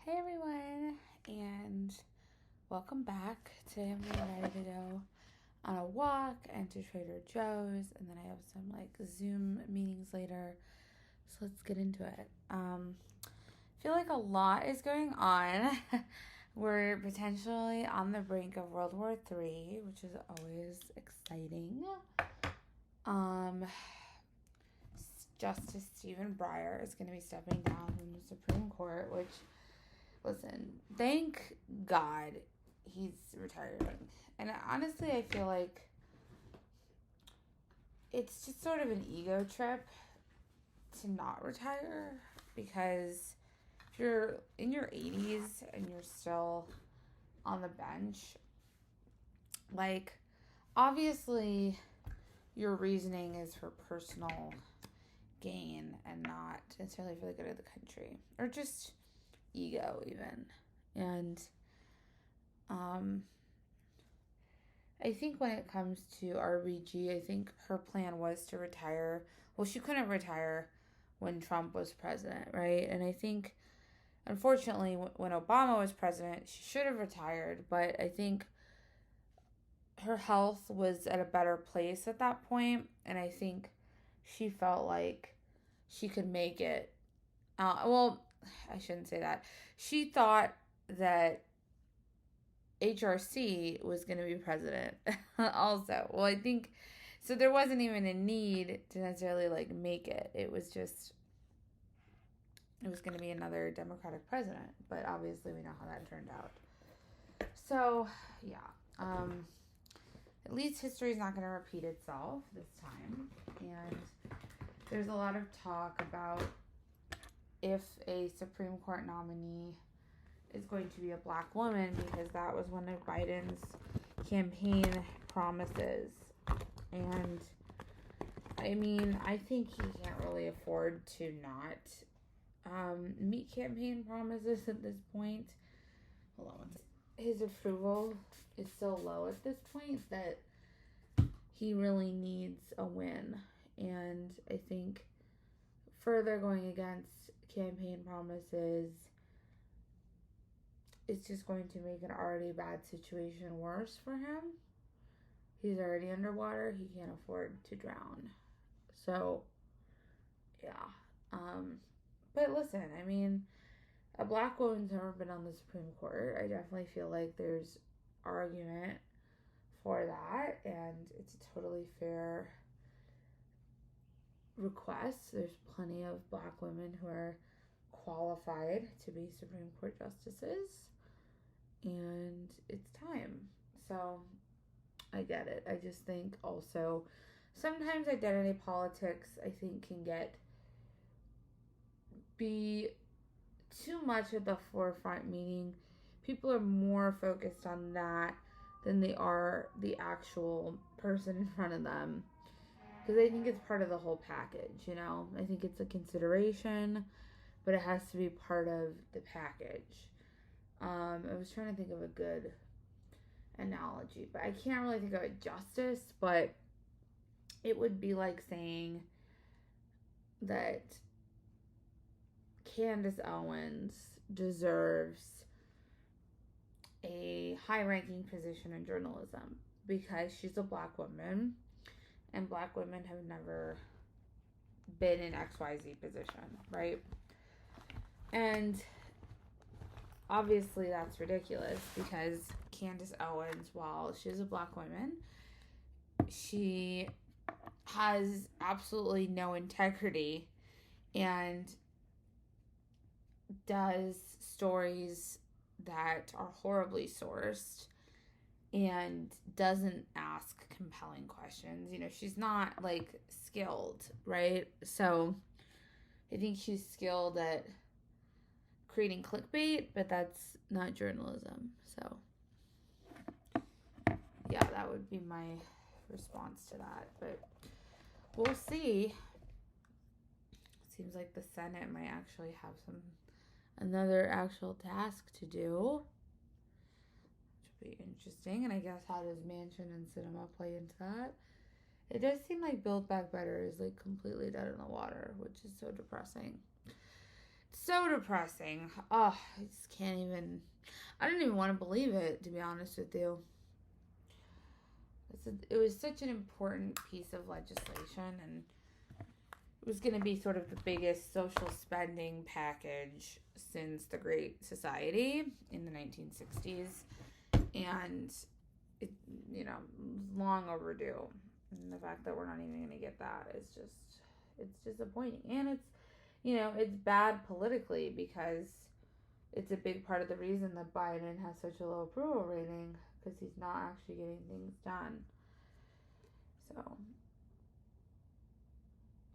Hey everyone, and welcome back. Today I'm getting ready to go on a walk and to Trader Joe's, and then I have some Zoom meetings later. So let's get into it. I feel like a lot is going on. We're potentially on the brink of World War III, which is always exciting. Um, Justice Stephen Breyer is going to be stepping down from the Supreme Court, which, listen, thank God he's retiring. And honestly, I feel like it's just sort of an ego trip to not retire, because if you're in your 80s and you're still on the bench, obviously your reasoning is for personal gain and not necessarily for the good of the country, or just ego even. And I think when it comes to RBG, I think her plan was to retire. Well, she couldn't retire when Trump was president, right? And I think, unfortunately, when Obama was president, she should have retired, but I think her health was at a better place at that point, and I think she felt like she could make it. Well, I shouldn't say that. She thought that HRC was going to be president also. Well, I think so. There wasn't even a need to necessarily make it. It was going to be another Democratic president, but obviously we know how that turned out. So yeah, at least history is not going to repeat itself this time. And there's a lot of talk about if a Supreme Court nominee is going to be a black woman, because that was one of Biden's campaign promises. And I mean, I think he can't really afford to not meet campaign promises at this point. Hold on one second. His approval is so low at this point that he really needs a win. And I think further going against campaign promises, it's just going to make an already bad situation worse for him. He's already underwater. He can't afford to drown. So, yeah. But listen, I mean, a black woman's never been on the Supreme Court. I definitely feel like there's argument for that, and it's a totally fair request. There's plenty of black women who are qualified to be Supreme Court justices, and it's time. So I get it. I just think also sometimes identity politics, I think, can be too much at the forefront, meaning people are more focused on that than they are the actual person in front of them, because I think it's part of the whole package. I think it's a consideration, but it has to be part of the package. I was trying to think of a good analogy, but I can't really think of it justice, but it would be like saying that Candace Owens deserves a high-ranking position in journalism because she's a black woman, and black women have never been in XYZ position, right? And obviously that's ridiculous, because Candace Owens, while she's a black woman, she has absolutely no integrity and does stories that are horribly sourced and doesn't ask compelling questions. She's not skilled, right? So I think she's skilled at creating clickbait, but that's not journalism. So yeah, that would be my response to that. But we'll see. Seems like the Senate might actually have another actual task to do, which would be interesting. And I guess, how does Manchin and Sinema play into that? It does seem like Build Back Better is completely dead in the water, which is so depressing. So depressing. Oh, I just can't even. I don't even want to believe it, to be honest with you. It was such an important piece of legislation, and it was going to be sort of the biggest social spending package since the Great Society in the 1960s. And it, long overdue. And the fact that we're not even going to get that is just, it's disappointing. And it's bad politically because it's a big part of the reason that Biden has such a low approval rating, because he's not actually getting things done. So,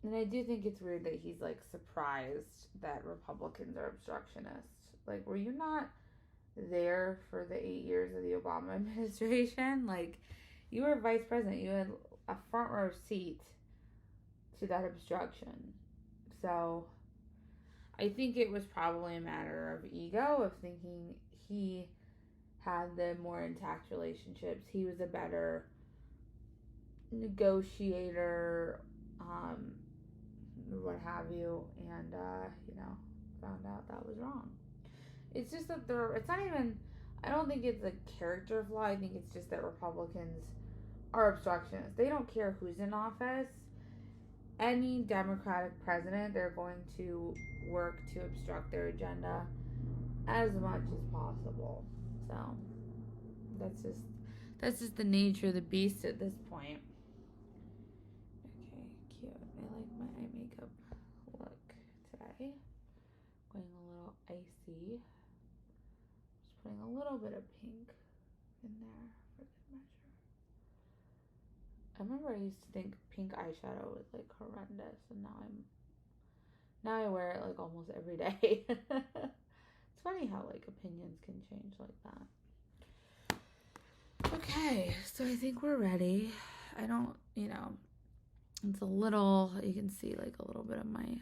and I do think it's weird that he's like surprised that Republicans are obstructionists. Like, were you not there for the 8 years of the Obama administration? Like, you were vice president. You had a front row seat to that obstruction. So, I think it was probably a matter of ego, of thinking he had the more intact relationships. He was a better negotiator, what have you, and, found out that was wrong. It's just that it's not even, I don't think it's a character flaw. I think it's just that Republicans are obstructionists. They don't care who's in office. Any Democratic president, they're going to work to obstruct their agenda as much as possible. So that's just the nature of the beast at this point. Okay, cute. I like my eye makeup look today. Going a little icy. Just putting a little bit of pink in there for the measure. I remember I used to think pink eyeshadow was like horrendous, and now I wear it like almost every day. It's funny how like opinions can change like that. Okay, so I think we're ready. I don't, it's a little, you can see like a little bit of my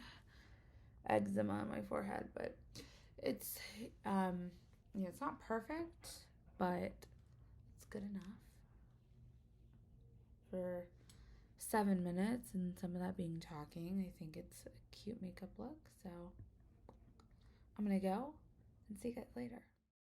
eczema on my forehead, but it's it's not perfect, but it's good enough for 7 minutes, and some of that being talking. I think it's a cute makeup look, so I'm gonna go and see you guys later.